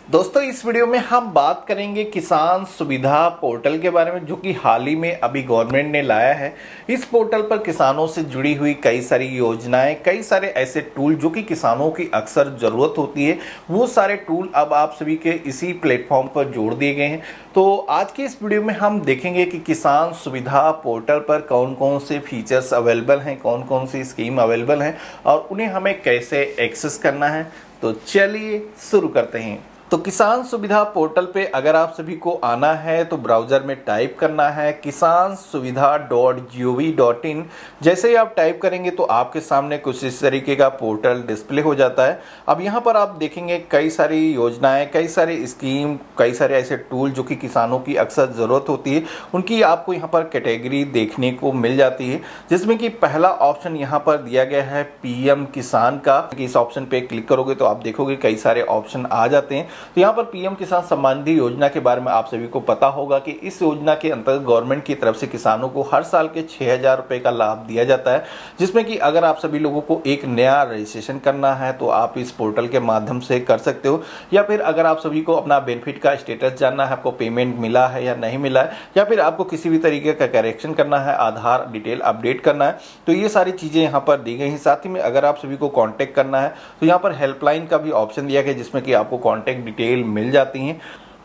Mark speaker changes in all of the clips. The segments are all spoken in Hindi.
Speaker 1: दोस्तों इस वीडियो में हम बात करेंगे किसान सुविधा पोर्टल के बारे में, जो कि हाल ही में अभी गवर्नमेंट ने लाया है। इस पोर्टल पर किसानों से जुड़ी हुई कई सारी योजनाएं, कई सारे ऐसे टूल जो कि किसानों की अक्सर जरूरत होती है, वो सारे टूल अब आप सभी के इसी प्लेटफॉर्म पर जोड़ दिए गए हैं। तो आज की इस वीडियो में हम देखेंगे कि किसान सुविधा पोर्टल पर कौन कौन से फीचर्स अवेलेबल हैं, कौन कौन सी स्कीम अवेलेबल हैं और उन्हें हमें कैसे एक्सेस करना है। तो चलिए शुरू करते हैं। तो किसान सुविधा पोर्टल पे अगर आप सभी को आना है तो ब्राउज़र में टाइप करना है kisansuvidha.gov.in। जैसे ही आप टाइप करेंगे तो आपके सामने कुछ इस तरीके का पोर्टल डिस्प्ले हो जाता है। अब यहाँ पर आप देखेंगे कई सारी योजनाएं, कई सारे स्कीम, कई सारे ऐसे टूल जो कि किसानों की अक्सर ज़रूरत होती है, उनकी आपको यहाँ पर कैटेगरी देखने को मिल जाती है। जिसमें कि पहला ऑप्शन यहाँ पर दिया गया है पीएम किसान का। इस ऑप्शन पे क्लिक करोगे तो आप देखोगे कई सारे ऑप्शन आ जाते हैं। तो यहाँ पर पीएम किसान सम्मान निधि योजना के बारे में आप सभी को पता होगा कि इस योजना के अंतर्गत गवर्नमेंट की तरफ से किसानों को हर साल के 6,000 रुपए का लाभ दिया जाता है। जिसमें कि अगर आप सभी लोगों को एक नया रजिस्ट्रेशन करना है तो आप इस पोर्टल के माध्यम से कर सकते हो, या फिर अगर आप सभी को अपना बेनिफिट का स्टेटस जानना है, आपको पेमेंट मिला है या नहीं मिला है, या फिर आपको किसी भी तरीके का करेक्शन करना है, आधार डिटेल अपडेट करना है, तो ये सारी चीजें यहाँ पर दी गई हैं। साथ ही में अगर आप सभी को कॉन्टेक्ट करना है तो यहाँ पर हेल्पलाइन का भी ऑप्शन दिया गया है, जिसमें कि आपको कॉन्टेक्ट डिटेल मिल जाती हैं।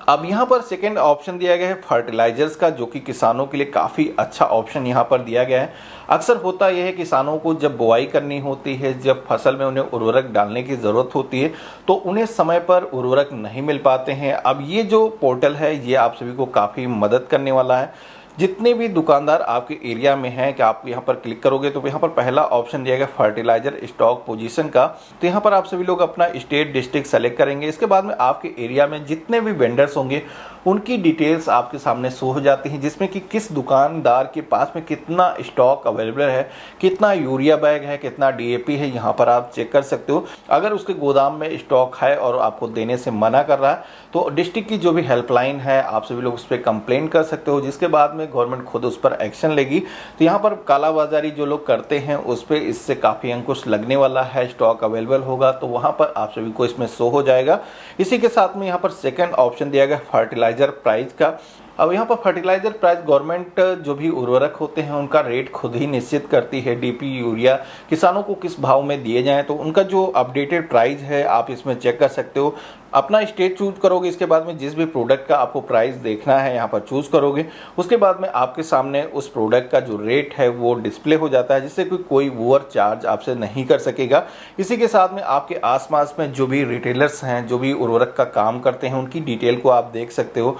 Speaker 1: अब यहाँ पर सेकेंड ऑप्शन दिया गया है फर्टिलाइजर्स का, जो कि किसानों के लिए काफ़ी अच्छा ऑप्शन यहाँ पर दिया गया है। अक्सर होता यह है किसानों को जब बुआई करनी होती है, जब फसल में उन्हें उर्वरक डालने की ज़रूरत होती है, तो उन्हें समय पर उर्वरक नहीं मिल पाते हैं। अब ये जो पोर्टल है ये आप सभी को काफ़ी मदद करने वाला है। जितने भी दुकानदार आपके एरिया में हैं, कि आप यहाँ पर क्लिक करोगे तो यहाँ पर पहला ऑप्शन दिया गया फर्टिलाइजर स्टॉक पोजीशन का। तो यहाँ पर आप सभी लोग अपना स्टेट डिस्ट्रिक्ट सेलेक्ट करेंगे। इसके बाद में आपके एरिया में जितने भी वेंडर्स होंगे उनकी डिटेल्स आपके सामने शो हो जाती हैं, जिसमें कि किस दुकानदार के पास में कितना स्टॉक अवेलेबल है, कितना यूरिया बैग है, कितना डीएपी है, यहाँ पर आप चेक कर सकते हो। अगर उसके गोदाम में स्टॉक है और आपको देने से मना कर रहा है तो डिस्ट्रिक्ट की जो भी हेल्पलाइन है आप सभी लोग उस पर कंप्लेंट कर सकते हो, जिसके बाद में गवर्नमेंट खुद उस पर एक्शन लेगी। तो यहाँ पर कालाबाजारी जो लोग करते हैं उस पर इससे काफ़ी अंकुश लगने वाला है। स्टॉक अवेलेबल होगा तो वहाँ पर आप सभी को इसमें शो हो जाएगा। इसी के साथ में यहाँ पर सेकेंड ऑप्शन दिया गया फर्टिलाइजर प्राइस का। अब यहाँ पर फर्टिलाइजर प्राइस गवर्नमेंट जो भी उर्वरक होते हैं उनका रेट खुद ही निश्चित करती है। डीपी, यूरिया किसानों को किस भाव में दिए जाएं, तो उनका जो अपडेटेड प्राइस है आप इसमें चेक कर सकते हो। अपना स्टेट चूज करोगे, इसके बाद में जिस भी प्रोडक्ट का आपको प्राइस देखना है यहाँ पर चूज करोगे, उसके बाद में आपके सामने उस प्रोडक्ट का जो रेट है वो डिस्प्ले हो जाता है, जिससे कोई ओवर चार्ज आपसे नहीं कर सकेगा। इसी के साथ में आपके आसपास में जो भी रिटेलर्स हैं, जो भी उर्वरक का काम करते हैं, उनकी डिटेल को आप देख सकते हो।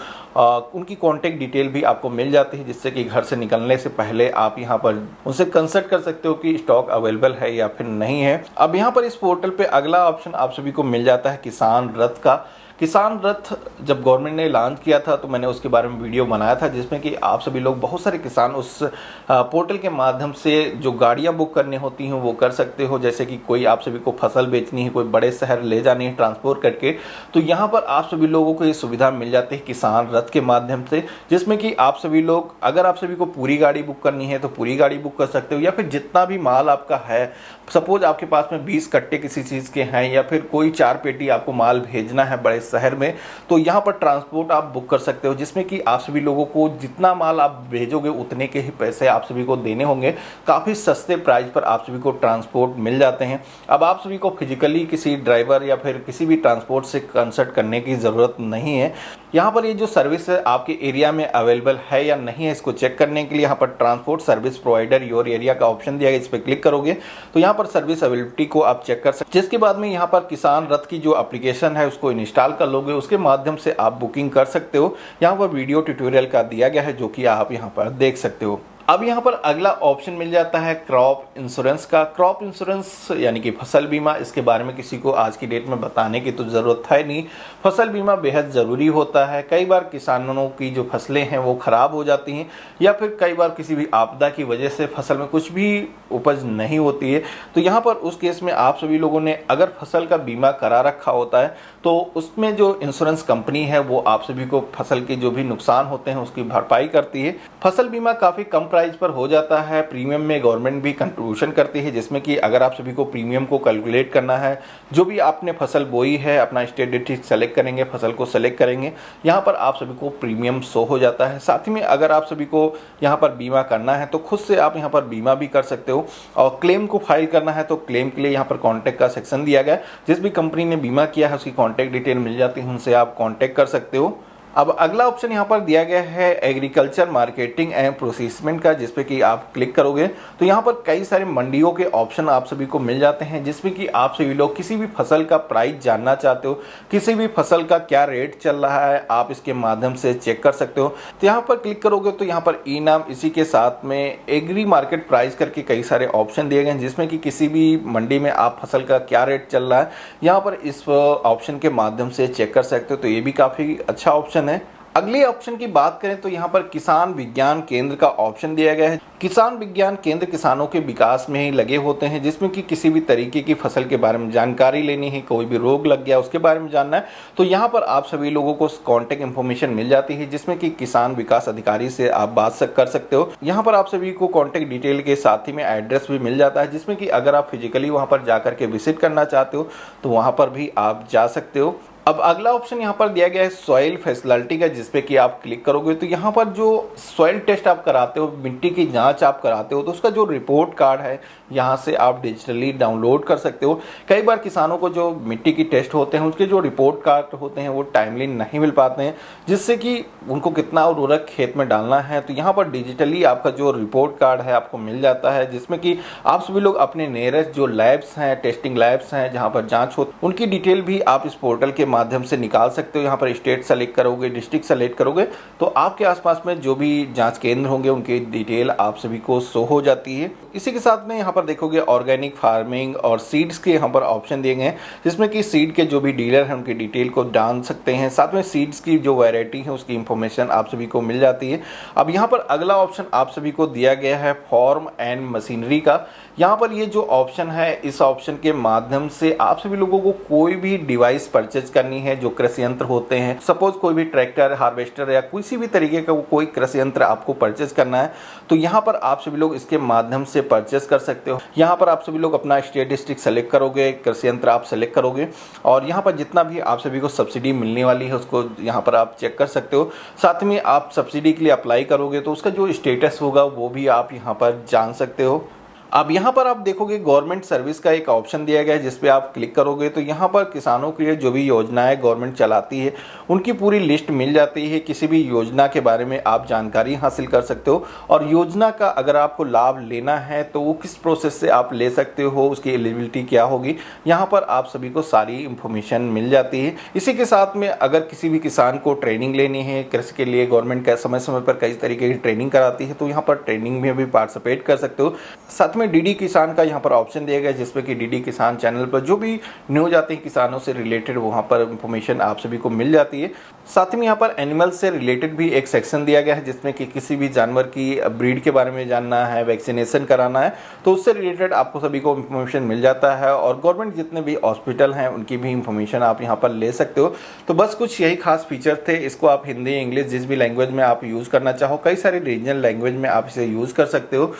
Speaker 1: उनकी कॉन्टेक्ट डिटेल भी आपको मिल जाती है, जिससे कि घर से निकलने से पहले आप यहाँ पर उनसे कंसल्ट कर सकते हो कि स्टॉक अवेलेबल है या फिर नहीं है। अब यहाँ पर इस पोर्टल पे अगला ऑप्शन आप सभी को मिल जाता है किसान रथ का। किसान रथ जब गवर्नमेंट ने लॉन्च किया था तो मैंने उसके बारे में वीडियो बनाया था, जिसमें कि आप सभी लोग, बहुत सारे किसान उस पोर्टल के माध्यम से जो गाड़ियां बुक करनी होती हैं वो कर सकते हो। जैसे कि कोई आप सभी को फसल बेचनी है, कोई बड़े शहर ले जानी है ट्रांसपोर्ट करके, तो यहाँ पर आप सभी लोगों को ये सुविधा मिल जाती है किसान रथ के माध्यम से। जिसमें कि आप सभी लोग, अगर आप सभी को पूरी गाड़ी बुक करनी है तो पूरी गाड़ी बुक कर सकते हो, या फिर जितना भी माल आपका है, सपोज आपके पास में 20 कट्टे किसी चीज़ के हैं, या फिर कोई 4 पेटी आपको माल भेजना है बड़े शहर में, तो यहाँ पर ट्रांसपोर्ट आप बुक कर सकते हो। जिसमें कि आप सभी लोगों को जितना माल आप भेजोगे उतने के ही पैसे आप सभी को देने होंगे। काफ़ी सस्ते प्राइस पर आप सभी को ट्रांसपोर्ट मिल जाते हैं। अब आप सभी को फिजिकली किसी ड्राइवर या फिर किसी भी ट्रांसपोर्ट से कंसल्ट करने की ज़रूरत नहीं है। यहाँ पर ये जो सर्विस है आपके एरिया में अवेलेबल है या नहीं है, इसको चेक करने के लिए यहाँ पर transport service provider your area का ऑप्शन दिया गया। इस पर क्लिक करोगे तो यहाँ पर सर्विस अवेलेबिलिटी को आप चेक कर सकते हैं। जिसके बाद में यहाँ पर किसान रथ की जो एप्लीकेशन है उसको इंस्टॉल कर लोगे, उसके माध्यम से आप बुकिंग कर सकते हो। यहाँ पर वीडियो ट्यूटोरियल का दिया गया है, जो कि आप यहाँ पर देख सकते हो। अब यहाँ पर अगला ऑप्शन मिल जाता है क्रॉप इंश्योरेंस का। क्रॉप इंश्योरेंस यानी कि फसल बीमा, इसके बारे में किसी को आज की डेट में बताने की तो ज़रूरत है नहीं। फसल बीमा बेहद ज़रूरी होता है। कई बार किसानों की जो फसलें हैं वो ख़राब हो जाती हैं, या फिर कई बार किसी भी आपदा की वजह से फसल में कुछ भी उपज नहीं होती है। तो यहाँ पर उस केस में आप सभी लोगों ने अगर फसल का बीमा करा रखा होता है तो उसमें जो इंश्योरेंस कंपनी है वो आप सभी को फसल के जो भी नुकसान होते हैं उसकी भरपाई करती है। फसल बीमा काफ़ी कम प्राइस पर हो जाता है। प्रीमियम में गवर्नमेंट भी कंट्रीब्यूशन करती है, जिसमें कि अगर आप सभी को प्रीमियम को कैलकुलेट करना है, जो भी आपने फसल बोई है अपना स्टेट डिस्ट्रिक्ट सेलेक्ट करेंगे, फसल को सेलेक्ट करेंगे, यहाँ पर आप सभी को प्रीमियम शो हो जाता है। साथ ही में अगर आप सभी को यहाँ पर बीमा करना है तो खुद से आप यहाँ पर बीमा भी कर सकते हो, और क्लेम को फाइल करना है तो क्लेम के लिए यहाँ पर कॉन्टैक्ट का सेक्शन दिया गया है। जिस भी कंपनी ने बीमा किया है उसकी कॉन्टैक्ट डिटेल मिल जाती है, उनसे आप कॉन्टैक्ट कर सकते हो। अब अगला ऑप्शन यहाँ पर दिया गया है एग्रीकल्चर मार्केटिंग एंड प्रोसेसमेंट का, जिसपे कि आप क्लिक करोगे तो यहाँ पर कई सारे मंडियों के ऑप्शन आप सभी को मिल जाते हैं, जिसमें कि आप सभी लोग किसी भी फसल का प्राइस जानना चाहते हो, किसी भी फसल का क्या रेट चल रहा है, आप इसके माध्यम से चेक कर सकते हो। तो यहाँ पर क्लिक करोगे तो यहाँ पर ई नाम, इसी के साथ में एग्री मार्केट प्राइस करके कई सारे ऑप्शन दिए गए हैं, जिसमें कि किसी भी मंडी में आप फसल का क्या रेट चल रहा है यहाँ पर इस ऑप्शन के माध्यम से चेक कर सकते हो। तो ये भी काफ़ी अच्छा ऑप्शन है। अगले ऑप्शन की बात करें तो यहाँ पर किसान विज्ञान केंद्र का ऑप्शन दिया गया है। किसान विज्ञान केंद्र किसानों के विकास में ही लगे होते हैं, जिसमें कि किसी भी तरीके की फसल के बारे में जानकारी लेनी है, कोई भी रोग लग गया उसके बारे में जानना है, तो यहाँ पर आप सभी लोगों को कॉन्टेक्ट इन्फॉर्मेशन मिल जाती है, जिसमें कि किसान विकास अधिकारी से आप बात कर सकते हो। यहाँ पर आप सभी को कॉन्टेक्ट डिटेल के साथ ही में एड्रेस भी मिल जाता है, जिसमें कि अगर आप फिजिकली वहाँ पर जाकर के विजिट करना चाहते हो तो वहाँ पर भी आप जा सकते हो। अब अगला ऑप्शन यहाँ पर दिया गया है सॉइल फैसिलिटी का, जिसपे कि आप क्लिक करोगे तो यहाँ पर जो सॉइल टेस्ट आप कराते हो, मिट्टी की जांच आप कराते हो, तो उसका जो रिपोर्ट कार्ड है यहाँ से आप डिजिटली डाउनलोड कर सकते हो। कई बार किसानों को जो मिट्टी की टेस्ट होते हैं उसके जो रिपोर्ट कार्ड होते हैं वो टाइमली नहीं मिल पाते हैं, जिससे कि उनको कितना उर्वरक खेत में डालना है, तो यहाँ पर डिजिटली आपका जो रिपोर्ट कार्ड है आपको मिल जाता है, जिसमें कि आप सभी लोग अपने नियरेस्ट जो लैब्स हैं, टेस्टिंग लैब्स हैं जहाँ पर जाँच हो, उनकी डिटेल भी आप इस पोर्टल के माध्यम से निकाल सकते हो। यहाँ पर स्टेट सेलेक्ट करोगे, डिस्ट्रिक्ट सेलेक्ट करोगे तो आपके आसपास में जो भी जांच केंद्र होंगे उनकी डिटेल आप सभी को शो हो जाती है। इसी के साथ में यहाँ पर देखोगे ऑर्गेनिक फार्मिंग और सीड्स के यहाँ पर ऑप्शन दिए गए हैं, जिसमें कि सीड के जो भी डीलर हैं उनकी डिटेल को जान सकते हैं। साथ में सीड्स की जो वैरायटी है उसकी इंफॉर्मेशन आप सभी को मिल जाती है। अब यहाँ पर अगला ऑप्शन आप सभी को दिया गया है फॉर्म एंड मशीनरी का। यहाँ पर ये जो ऑप्शन है, इस ऑप्शन के माध्यम से आप सभी लोगों को कोई भी डिवाइस परचेज करनी है, जो कृषि यंत्र होते हैं, सपोज कोई भी ट्रैक्टर, हार्वेस्टर या किसी भी तरीके का कोई कृषि यंत्र आपको परचेज करना है, तो यहाँ पर आप सभी लोग इसके माध्यम से परचेज कर सकते हो। यहाँ पर आप सभी लोग अपना स्टेट डिस्ट्रिक्ट सेलेक्ट करोगे, कृषि यंत्र आप सेलेक्ट करोगे, और यहाँ पर जितना भी आप सभी को सब्सिडी मिलने वाली है उसको यहाँ पर आप चेक कर सकते हो। साथ में आप सब्सिडी के लिए अप्लाई करोगे तो उसका जो स्टेटस होगा वो भी आप यहाँ पर जान सकते हो। अब यहाँ पर आप देखोगे गवर्नमेंट सर्विस का एक ऑप्शन दिया गया है, जिस पे आप क्लिक करोगे तो यहाँ पर किसानों के लिए जो भी योजनाएं गवर्नमेंट चलाती है उनकी पूरी लिस्ट मिल जाती है। किसी भी योजना के बारे में आप जानकारी हासिल कर सकते हो, और योजना का अगर आपको लाभ लेना है तो वो किस प्रोसेस से आप ले सकते हो, उसकी एलिजिबिलिटी क्या होगी, यहाँ पर आप सभी को सारी इंफॉर्मेशन मिल जाती है। इसी के साथ में अगर किसी भी किसान को ट्रेनिंग लेनी है कृषि के लिए, गवर्नमेंट का समय समय पर कई तरीके की ट्रेनिंग कराती है, तो यहाँ पर ट्रेनिंग में भी पार्टिसिपेट कर सकते हो। साथ में डीडी किसान का यहाँ पर ऑप्शन दिया गया है, जिसपे कि डीडी किसान चैनल पर जो भी न्यूज आती है किसानों से रिलेटेड वहाँ पर इंफॉर्मेशन आप सभी को मिल जाती है। साथ में यहाँ पर एनिमल से रिलेटेड भी एक सेक्शन दिया गया है, जिसमें कि किसी भी जानवर की ब्रीड के बारे में जानना है, वैक्सीनेशन कराना है, तो उससे रिलेटेड आपको सभी को इंफॉर्मेशन मिल जाता है। और गवर्नमेंट जितने भी हॉस्पिटल हैं उनकी भी इंफॉर्मेशन आप यहाँ पर ले सकते हो। तो बस कुछ यही खास फीचर थे। इसको आप हिंदी, इंग्लिश जिस भी लैंग्वेज में आप यूज़ करना चाहो, कई सारी रीजनल लैंग्वेज में आप इसे यूज़ कर सकते हो।